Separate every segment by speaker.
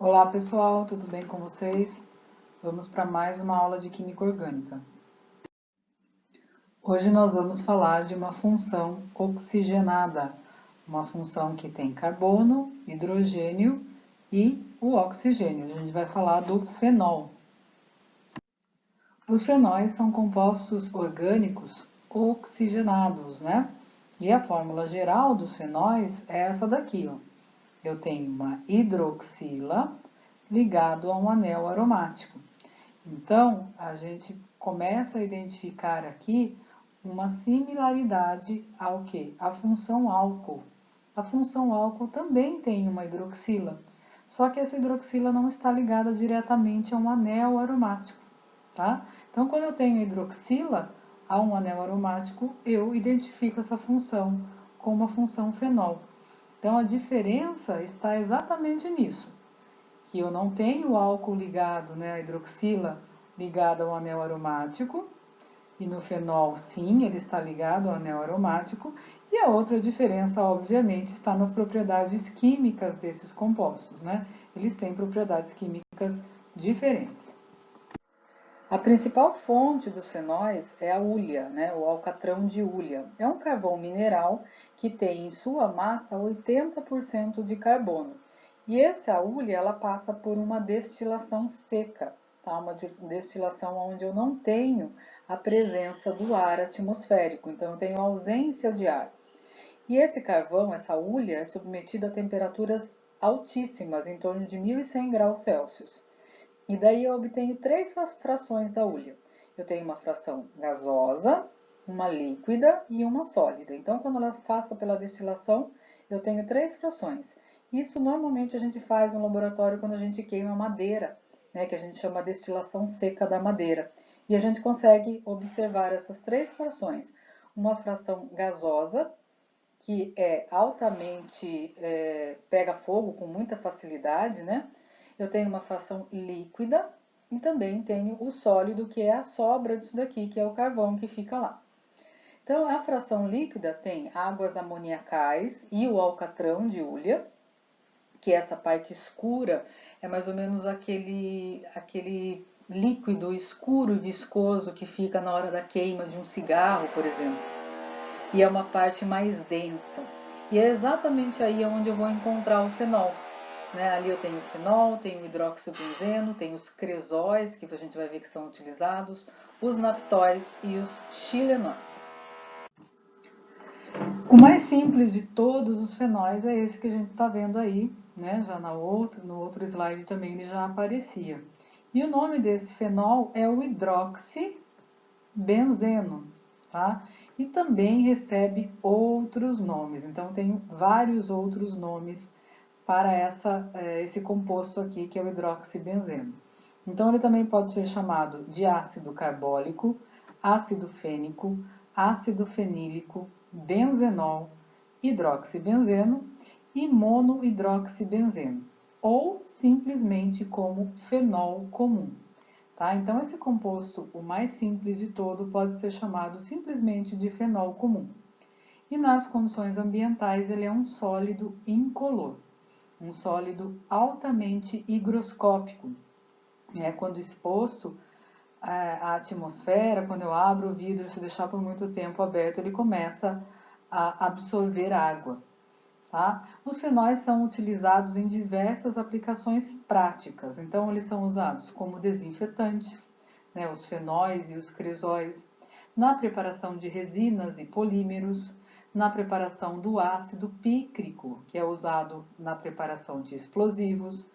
Speaker 1: Olá pessoal, tudo bem com vocês? Vamos para mais uma aula de Química Orgânica. Hoje nós vamos falar de uma função oxigenada, uma função que tem carbono, hidrogênio e o oxigênio. A gente vai falar do fenol. Os fenóis são compostos orgânicos oxigenados, né? E a fórmula geral dos fenóis é essa daqui, ó. Eu tenho uma hidroxila ligado a um anel aromático. Então, a gente começa a identificar aqui uma similaridade ao que? A função álcool. A função álcool também tem uma hidroxila, só que essa hidroxila não está ligada diretamente a um anel aromático, tá? Então, quando eu tenho hidroxila a um anel aromático, eu identifico essa função como uma função fenol. Então, a diferença está exatamente nisso, que eu não tenho o álcool ligado, né, a hidroxila ligada ao anel aromático, e no fenol, sim, ele está ligado ao anel aromático, e a outra diferença, obviamente, está nas propriedades químicas desses compostos, né? Eles têm propriedades químicas diferentes. A principal fonte dos fenóis é a hulha, né, o alcatrão de hulha. É um carvão mineral que tem em sua massa 80% de carbono. E essa hulha ela passa por uma destilação seca, tá? Uma destilação onde eu não tenho a presença do ar atmosférico, então eu tenho ausência de ar. E esse carvão, essa hulha, é submetido a temperaturas altíssimas, em torno de 1100 graus Celsius. E daí eu obtenho três frações da hulha. Eu tenho uma fração gasosa, uma líquida e uma sólida. Então, quando ela passa pela destilação, eu tenho três frações. Isso normalmente a gente faz no laboratório quando a gente queima madeira, né, que a gente chama destilação seca da madeira. E a gente consegue observar essas três frações. Uma fração gasosa, que é altamente, pega fogo com muita facilidade, né? Eu tenho uma fração líquida e também tenho o sólido, que é a sobra disso daqui, que é o carvão que fica lá. Então, a fração líquida tem águas amoniacais e o alcatrão de hulha, que essa parte escura é mais ou menos aquele líquido escuro e viscoso que fica na hora da queima de um cigarro, por exemplo. E é uma parte mais densa. E é exatamente aí onde eu vou encontrar o fenol. Né? Ali eu tenho o fenol, tenho o hidroxibenzeno, tenho os cresóis, que a gente vai ver que são utilizados, os naftóis e os xilenóis. O mais simples de todos os fenóis é esse que a gente está vendo aí, né? Já no outro slide também ele já aparecia. E o nome desse fenol é o hidroxibenzeno, tá? E também recebe outros nomes, então tem vários outros nomes para esse composto aqui, que é o hidroxibenzeno. Então, ele também pode ser chamado de ácido carbólico, ácido fênico, ácido fenílico, benzenol, hidroxibenzeno e monohidroxibenzeno, ou simplesmente como fenol comum. Tá? Então, esse composto, o mais simples de todo, pode ser chamado simplesmente de fenol comum. E nas condições ambientais, ele é um sólido incolor, um sólido altamente higroscópico. Quando exposto à atmosfera, quando eu abro o vidro, se deixar por muito tempo aberto, ele começa a absorver água. Tá? Os fenóis são utilizados em diversas aplicações práticas, então eles são usados como desinfetantes, né, os fenóis e os cresóis, na preparação de resinas e polímeros, na preparação do ácido pícrico, que é usado na preparação de explosivos,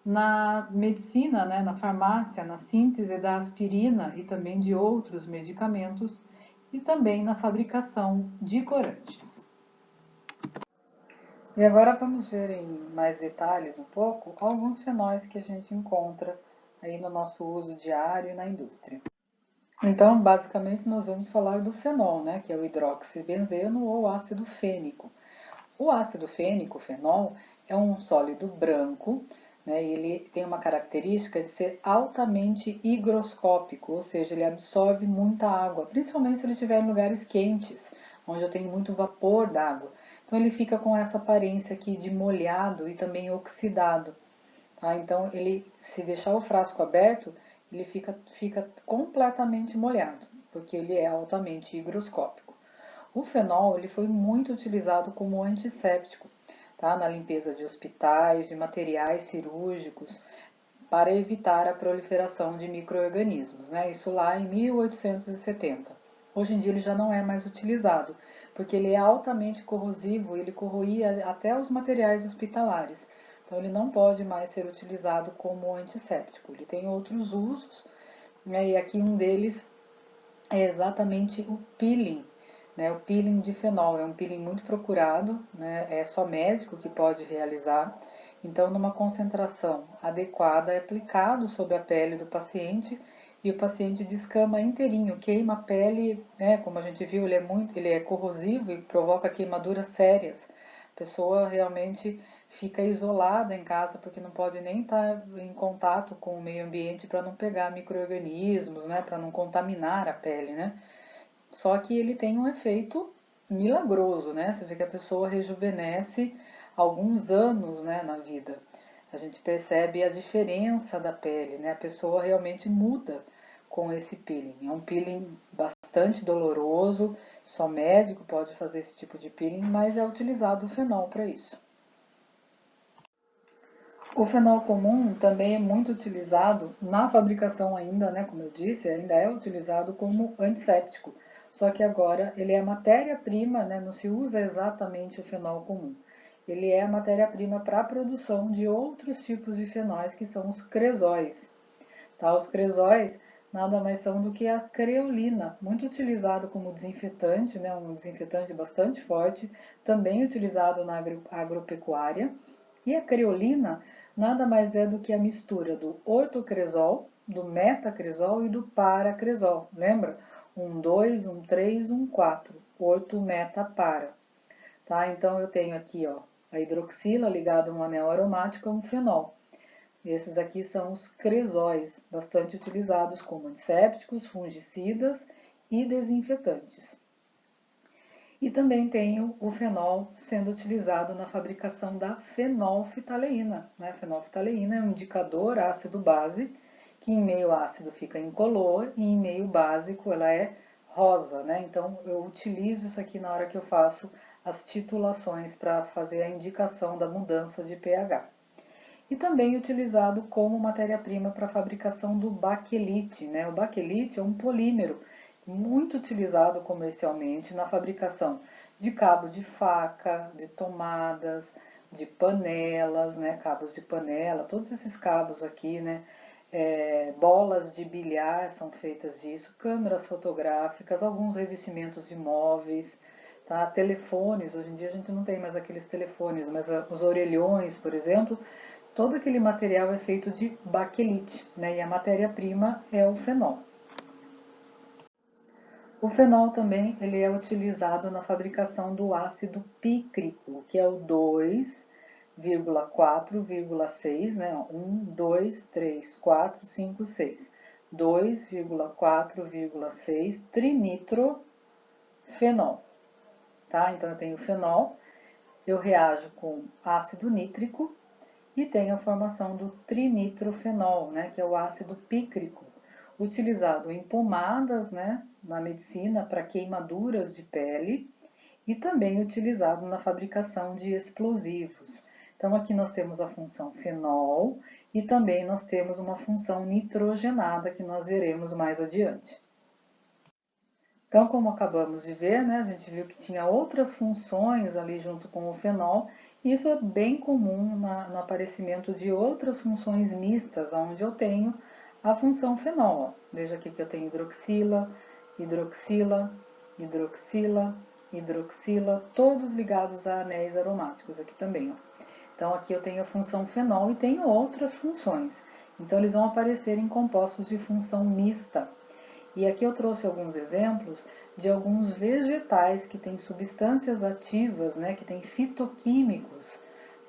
Speaker 1: na medicina, né, na farmácia, na síntese da aspirina e também de outros medicamentos, e também na fabricação de corantes. E agora vamos ver em mais detalhes um pouco alguns fenóis que a gente encontra aí no nosso uso diário e na indústria. Então, basicamente, nós vamos falar do fenol, né, que é o hidroxibenzeno ou ácido fênico. O ácido fênico, o fenol, é um sólido branco, né, e ele tem uma característica de ser altamente higroscópico, ou seja, ele absorve muita água, principalmente se ele estiver em lugares quentes, onde eu tenho muito vapor d'água. Então ele fica com essa aparência aqui de molhado e também oxidado. tá? Então, ele, se deixar o frasco aberto, ele fica completamente molhado, porque ele é altamente higroscópico. O fenol ele foi muito utilizado como antisséptico, tá? Na limpeza de hospitais, de materiais cirúrgicos, para evitar a proliferação de micro-organismos, né? Isso lá em 1870. Hoje em dia ele já não é mais utilizado, porque ele é altamente corrosivo, ele corroía até os materiais hospitalares. Então ele não pode mais ser utilizado como antisséptico. Ele tem outros usos, né? E aqui um deles é exatamente o peeling, né? O peeling de fenol é um peeling muito procurado, né? É só médico que pode realizar. Então, numa concentração adequada, é aplicado sobre a pele do paciente e o paciente descama inteirinho, queima a pele, né? Como a gente viu, ele é corrosivo e provoca queimaduras sérias. A pessoa realmente fica isolada em casa porque não pode nem estar em contato com o meio ambiente para não pegar micro-organismos, né? Para não contaminar a pele, né? Só que ele tem um efeito milagroso, né? Você vê que a pessoa rejuvenesce alguns anos, né, na vida. A gente percebe a diferença da pele, né? A pessoa realmente muda com esse peeling. É um peeling bastante doloroso, só médico pode fazer esse tipo de peeling, mas é utilizado o fenol para isso. O fenol comum também é muito utilizado na fabricação ainda, né, como eu disse, ainda é utilizado como antisséptico. Só que agora ele é matéria-prima, né, não se usa exatamente o fenol comum. Ele é a matéria-prima para a produção de outros tipos de fenóis, que são os cresóis. Tá? Os cresóis nada mais são do que a creolina, muito utilizado como desinfetante, né, um desinfetante bastante forte, também utilizado na agropecuária. E a creolina nada mais é do que a mistura do ortocresol, do metacresol e do paracresol. Lembra? 1,2, 1,3, 1,4. Orto, meta, para. Tá? Então eu tenho aqui, ó, a hidroxila ligada a um anel aromático a um fenol. Esses aqui são os cresóis, bastante utilizados como antissépticos, fungicidas e desinfetantes. E também tenho o fenol sendo utilizado na fabricação da fenolftaleína. A fenolftaleína é um indicador ácido-base, que em meio ácido fica incolor e em meio básico ela é rosa, né? Então eu utilizo isso aqui na hora que eu faço as titulações para fazer a indicação da mudança de pH. E também utilizado como matéria-prima para a fabricação do baquelite, né? O baquelite é um polímero muito utilizado comercialmente na fabricação de cabo de faca, de tomadas, de panelas, né? Cabos de panela, todos esses cabos aqui, né? Bolas de bilhar são feitas disso, câmeras fotográficas, alguns revestimentos de móveis, tá? Telefones, hoje em dia a gente não tem mais aqueles telefones, mas os orelhões, por exemplo, todo aquele material é feito de baquelite, né? E a matéria-prima é o fenol. O fenol também ele é utilizado na fabricação do ácido pícrico, que é o 2,4,6, né? 1, 2, 3, 4, 5, 6. 2,4,6 trinitrofenol, tá? Então eu tenho fenol, eu reajo com ácido nítrico e tenho a formação do trinitrofenol, né, que é o ácido pícrico, utilizado em pomadas, né, na medicina para queimaduras de pele e também utilizado na fabricação de explosivos. Então aqui nós temos a função fenol e também nós temos uma função nitrogenada que nós veremos mais adiante. Então, como acabamos de ver, né, a gente viu que tinha outras funções ali junto com o fenol, e isso é bem comum no aparecimento de outras funções mistas, onde eu tenho a função fenol. Ó. Veja aqui que eu tenho hidroxila, hidroxila, hidroxila, hidroxila, todos ligados a anéis aromáticos aqui também. Ó. Então, aqui eu tenho a função fenol e tenho outras funções. Então, eles vão aparecer em compostos de função mista. E aqui eu trouxe alguns exemplos de alguns vegetais que têm substâncias ativas, né, que têm fitoquímicos,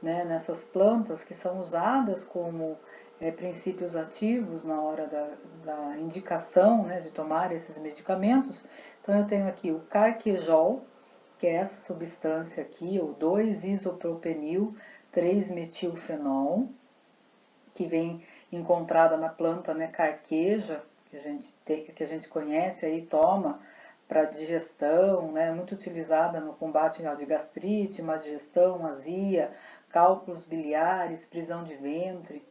Speaker 1: né, nessas plantas que são usadas como princípios ativos na hora da indicação, né, de tomar esses medicamentos. Então eu tenho aqui o carquejol, que é essa substância aqui, o 2-isopropenil 3-metilfenol. que vem encontrada na planta, né, carqueja, que a gente conhece aí, toma para digestão, né, muito utilizada no combate de gastrite, má digestão, azia, cálculos biliares, prisão de ventre.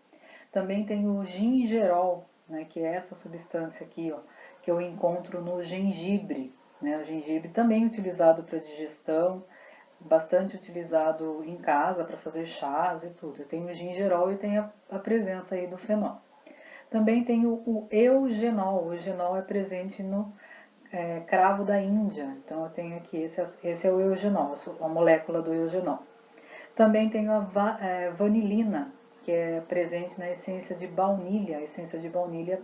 Speaker 1: Também tem o gingerol, né, que é essa substância aqui, ó, que eu encontro no gengibre, né, o gengibre também utilizado para digestão, bastante utilizado em casa para fazer chás e tudo. Eu tenho o gingerol e tenho a presença aí do fenol. Também tem o eugenol. O eugenol é presente no cravo da Índia. Então eu tenho aqui, esse é o eugenol, a molécula do eugenol. Também tenho a vanilina, que é presente na essência de baunilha. A essência de baunilha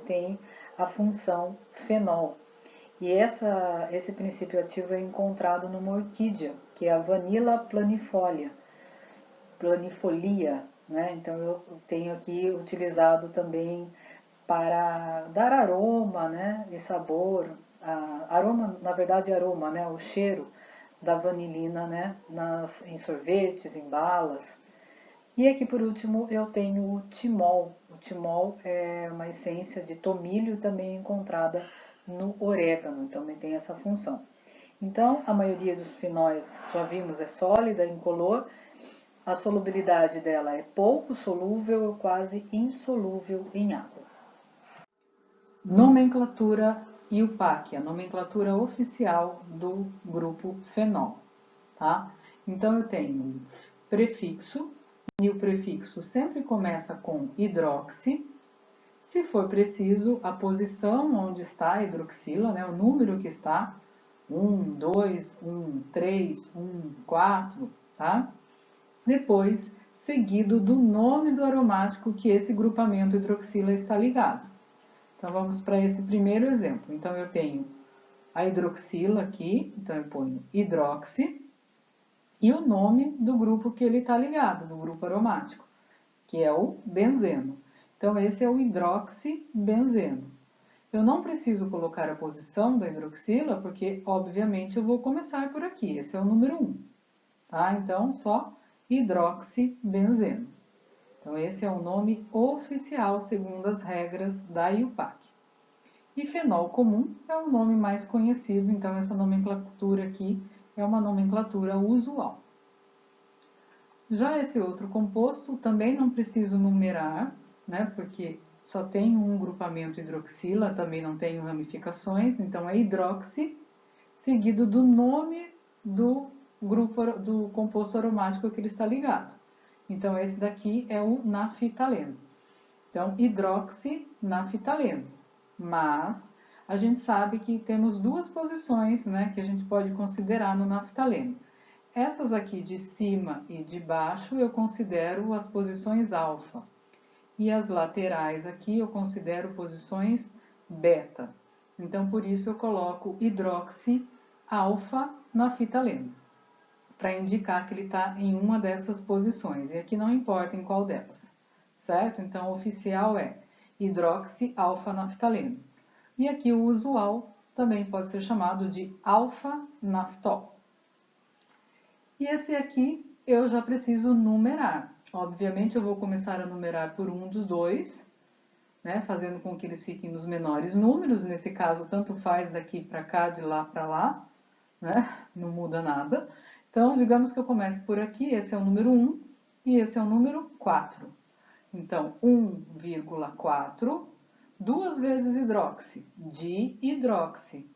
Speaker 1: tem a função fenol. E esse princípio ativo é encontrado numa orquídea, que é a Vanilla planifolia, né? Então eu tenho aqui utilizado também para dar aroma, né, e sabor, aroma, na verdade aroma, né, o cheiro da vanilina, né, em sorvetes, em balas. E aqui por último eu tenho o timol. O timol é uma essência de tomilho também encontrada no orégano, também tem essa função. Então, a maioria dos fenóis, já vimos, é sólida, incolor. A solubilidade dela é pouco solúvel ou quase insolúvel em água. Nomenclatura IUPAC, a nomenclatura oficial do grupo fenol, tá? Então eu tenho um prefixo, e o prefixo sempre começa com hidroxi. Se for preciso, a posição onde está a hidroxila, né, o número que está, 1, 2, 1, 3, 1, 4, tá? Depois, seguido do nome do aromático que esse grupamento hidroxila está ligado. Então, vamos para esse primeiro exemplo. Então, eu tenho a hidroxila aqui, então eu ponho hidroxi, e o nome do grupo que ele está ligado, do grupo aromático, que é o benzeno. Então, esse é o hidroxibenzeno. Eu não preciso colocar a posição da hidroxila, porque, obviamente, eu vou começar por aqui. Esse é o número 1, tá? Então, só hidroxibenzeno. Então, esse é o nome oficial, segundo as regras da IUPAC. E fenol comum é o nome mais conhecido, então essa nomenclatura aqui é uma nomenclatura usual. Já esse outro composto também não preciso numerar, né, porque só tem um grupamento hidroxila, também não tem ramificações, então é hidroxi, seguido do nome do grupo do composto aromático que ele está ligado. Então esse daqui é o naftaleno. Então hidroxinaftaleno. Mas a gente sabe que temos duas posições, né, que a gente pode considerar no naftaleno. Essas aqui de cima e de baixo eu considero as posições alfa. E as laterais aqui eu considero posições beta. Então, por isso eu coloco hidroxi alfa naftaleno, para indicar que ele está em uma dessas posições. E aqui não importa em qual delas, certo? Então, o oficial é hidroxi alfa naftaleno. E aqui o usual também pode ser chamado de alfa naftol. E esse aqui eu já preciso numerar. Obviamente eu vou começar a numerar por um dos dois, né, fazendo com que eles fiquem nos menores números. Nesse caso, tanto faz daqui para cá, de lá para lá, né, não muda nada. Então, digamos que eu comece por aqui, esse é o número 1 e esse é o número 4. Então, 1,4, duas vezes hidroxi, dihidroxi.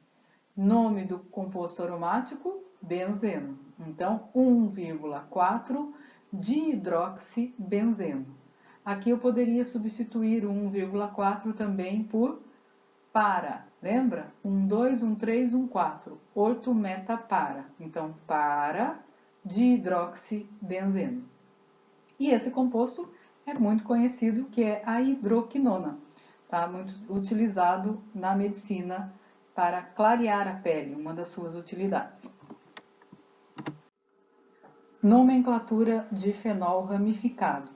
Speaker 1: Nome do composto aromático, benzeno. Então, 1,4 dihidroxibenzeno. Aqui eu poderia substituir o 1,4 também por para. Lembra? 1, 2, 1, 3, 1, 4. Ortometapara. Então, para dihidroxibenzeno. E esse composto é muito conhecido, que é a hidroquinona. Tá? Muito utilizado na medicina para clarear a pele, uma das suas utilidades. Nomenclatura de fenol ramificado.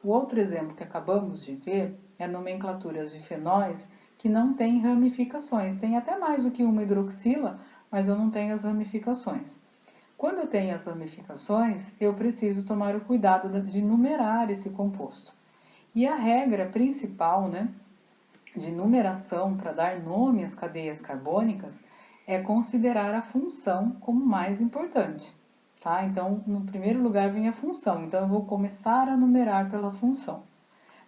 Speaker 1: O outro exemplo que acabamos de ver é nomenclaturas de fenóis que não têm ramificações. Tem até mais do que uma hidroxila, mas eu não tenho as ramificações. Quando eu tenho as ramificações, eu preciso tomar o cuidado de numerar esse composto. E a regra principal, né, de numeração para dar nome às cadeias carbônicas é considerar a função como mais importante, tá? Então, no primeiro lugar vem a função, então eu vou começar a numerar pela função.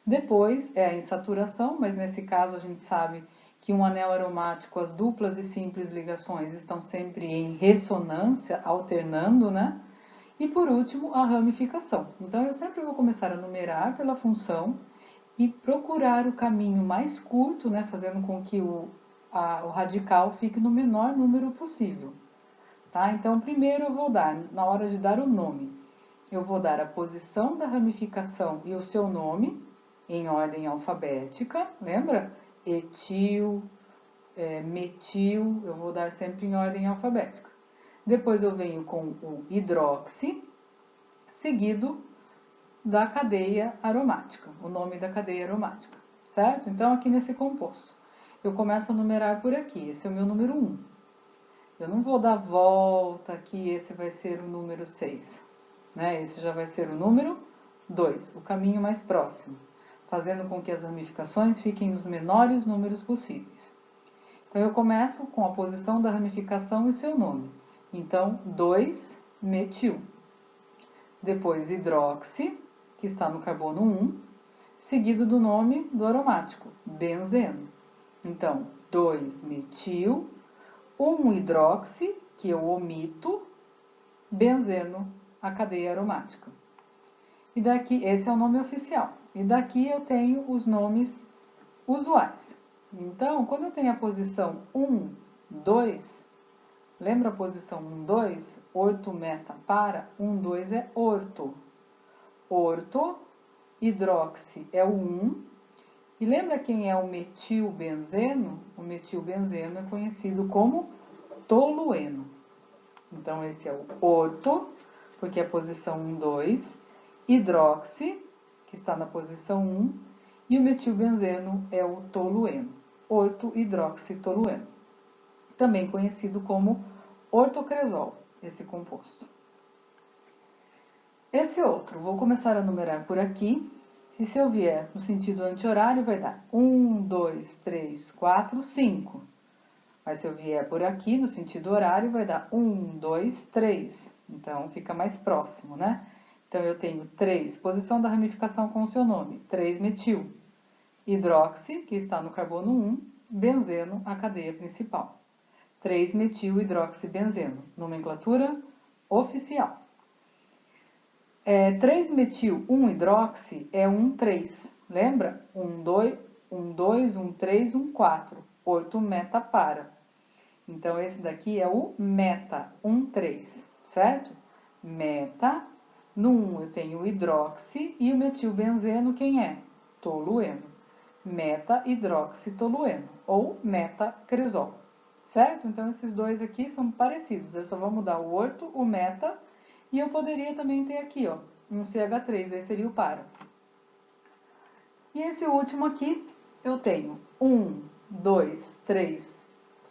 Speaker 1: Depois é a insaturação, mas nesse caso a gente sabe que um anel aromático, as duplas e simples ligações estão sempre em ressonância, alternando, né? E por último, a ramificação. Então eu sempre vou começar a numerar pela função e procurar o caminho mais curto, né? Fazendo com que o radical fique no menor número possível. Tá? Então primeiro eu vou dar, na hora de dar o nome, eu vou dar a posição da ramificação e o seu nome, em ordem alfabética, lembra? Etil, metil, eu vou dar sempre em ordem alfabética. Depois eu venho com o hidroxi, seguido da cadeia aromática, o nome da cadeia aromática, certo? Então aqui nesse composto, eu começo a numerar por aqui, esse é o meu número 1. Eu não vou dar volta aqui, esse vai ser o número 6, né? Esse já vai ser o número 2, o caminho mais próximo, fazendo com que as ramificações fiquem nos menores números possíveis. Então, eu começo com a posição da ramificação e seu nome. Então, 2-metil. Depois, hidroxi, que está no carbono 1, seguido do nome do aromático, benzeno. Então, 2-metil, 1-hidroxi, que eu omito, benzeno, a cadeia aromática. E daqui, esse é o nome oficial. E daqui eu tenho os nomes usuais. Então, quando eu tenho a posição 1, 2, lembra a posição 1, 2? Orto, meta, para. 1, 2 é orto. Orto, hidroxi é o 1. E lembra quem é o metilbenzeno? O metilbenzeno é conhecido como tolueno. Então, esse é o orto, porque é a posição 1, 2. Hidroxi, que está na posição 1. E o metilbenzeno é o tolueno, orto-hidroxitolueno, também conhecido como ortocresol, esse composto. Esse outro, vou começar a numerar por aqui, e se eu vier no sentido anti-horário, vai dar 1, 2, 3, 4, 5. Mas se eu vier por aqui, no sentido horário, vai dar 1, 2, 3. Então, fica mais próximo, né? Então, eu tenho 3, posição da ramificação com o seu nome, 3-metil. Hidroxi, que está no carbono 1, benzeno, a cadeia principal. 3-metil-hidroxibenzeno, nomenclatura oficial. 3-metil-1-hidroxi é 1,3, lembra? 1,2, 1,3, 1,4, orto-meta-para. Então, esse daqui é o meta, 1,3, certo? Meta, no 1 eu tenho o hidroxi e o metilbenzeno, quem é? Tolueno. Meta-hidroxitolueno, ou metacresol, certo? Então, esses dois aqui são parecidos, eu só vou mudar o orto, o meta, e eu poderia também ter aqui, ó, um CH3, aí seria o para. E esse último aqui, eu tenho 1, 2, 3,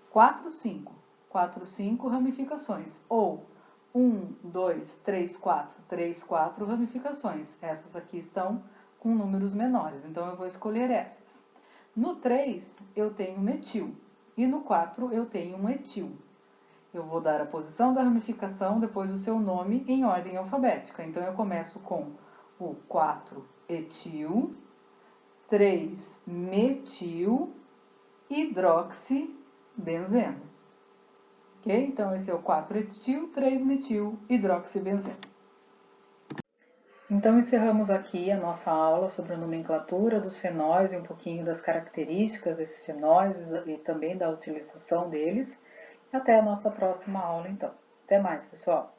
Speaker 1: 4, 5. 4, 5 ramificações, ou 1, 2, 3, 4, 3, 4 ramificações. Essas aqui estão com números menores, então eu vou escolher essas. No 3, eu tenho metil, e no 4, eu tenho um etil. Eu vou dar a posição da ramificação, depois o seu nome, em ordem alfabética. Então, eu começo com o 4-etil, 3-metil, hidroxibenzeno. Ok? Então, esse é o 4-etil, 3-metil, hidroxibenzeno. Então, encerramos aqui a nossa aula sobre a nomenclatura dos fenóis e um pouquinho das características desses fenóis e também da utilização deles. Até a nossa próxima aula, então. Até mais, pessoal!